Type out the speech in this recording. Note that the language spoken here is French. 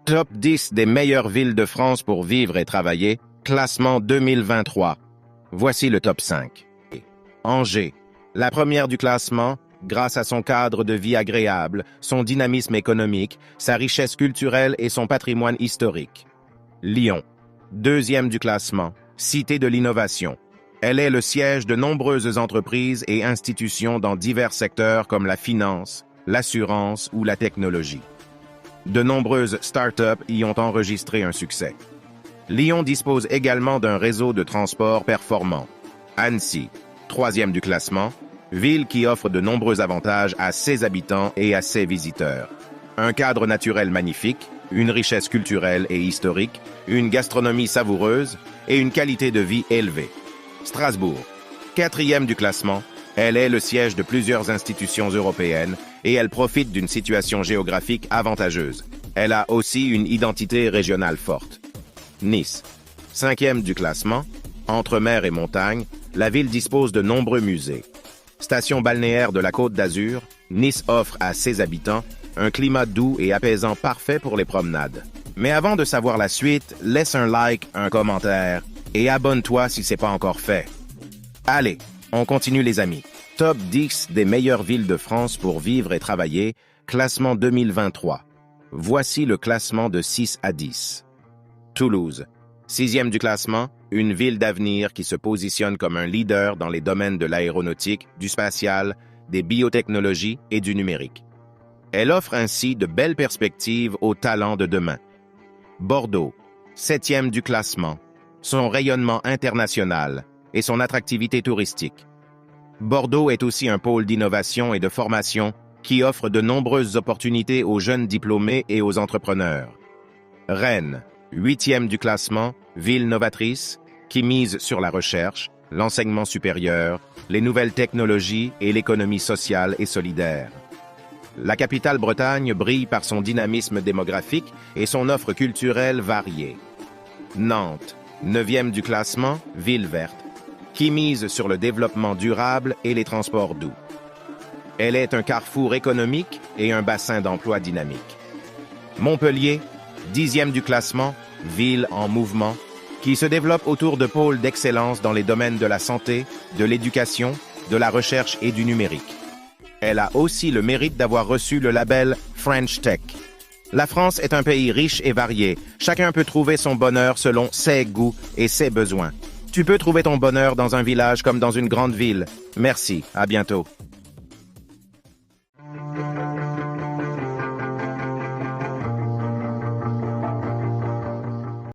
Top 10 des meilleures villes de France pour vivre et travailler, classement 2023. Voici le top 5. Angers, la première du classement, grâce à son cadre de vie agréable, son dynamisme économique, sa richesse culturelle et son patrimoine historique. Lyon, deuxième du classement, cité de l'innovation. Elle est le siège de nombreuses entreprises et institutions dans divers secteurs comme la finance, l'assurance ou la technologie. De nombreuses start-up y ont enregistré un succès. Lyon dispose également d'un réseau de transport performant. Annecy, troisième du classement, ville qui offre de nombreux avantages à ses habitants et à ses visiteurs. Un cadre naturel magnifique, une richesse culturelle et historique, une gastronomie savoureuse et une qualité de vie élevée. Strasbourg, quatrième du classement, elle est le siège de plusieurs institutions européennes et elle profite d'une situation géographique avantageuse. Elle a aussi une identité régionale forte. Nice, cinquième du classement, entre mer et montagne, la ville dispose de nombreux musées. Station balnéaire de la Côte d'Azur, Nice offre à ses habitants un climat doux et apaisant parfait pour les promenades. Mais avant de savoir la suite, laisse un like, un commentaire et abonne-toi si c'est pas encore fait. Allez, on continue les amis. Top 10 des meilleures villes de France pour vivre et travailler, classement 2023. Voici le classement de 6 à 10. Toulouse, sixième du classement, une ville d'avenir qui se positionne comme un leader dans les domaines de l'aéronautique, du spatial, des biotechnologies et du numérique. Elle offre ainsi de belles perspectives aux talents de demain. Bordeaux, septième du classement, son rayonnement international et son attractivité touristique. Bordeaux est aussi un pôle d'innovation et de formation qui offre de nombreuses opportunités aux jeunes diplômés et aux entrepreneurs. Rennes, huitième du classement, ville novatrice qui mise sur la recherche, l'enseignement supérieur, les nouvelles technologies et l'économie sociale et solidaire. La capitale Bretagne brille par son dynamisme démographique et son offre culturelle variée. Nantes, neuvième du classement, ville verte, qui mise sur le développement durable et les transports doux. Elle est un carrefour économique et un bassin d'emploi dynamique. Montpellier, dixième du classement, ville en mouvement, qui se développe autour de pôles d'excellence dans les domaines de la santé, de l'éducation, de la recherche et du numérique. Elle a aussi le mérite d'avoir reçu le label French Tech. La France est un pays riche et varié. Chacun peut trouver son bonheur selon ses goûts et ses besoins. Tu peux trouver ton bonheur dans un village comme dans une grande ville. Merci, à bientôt.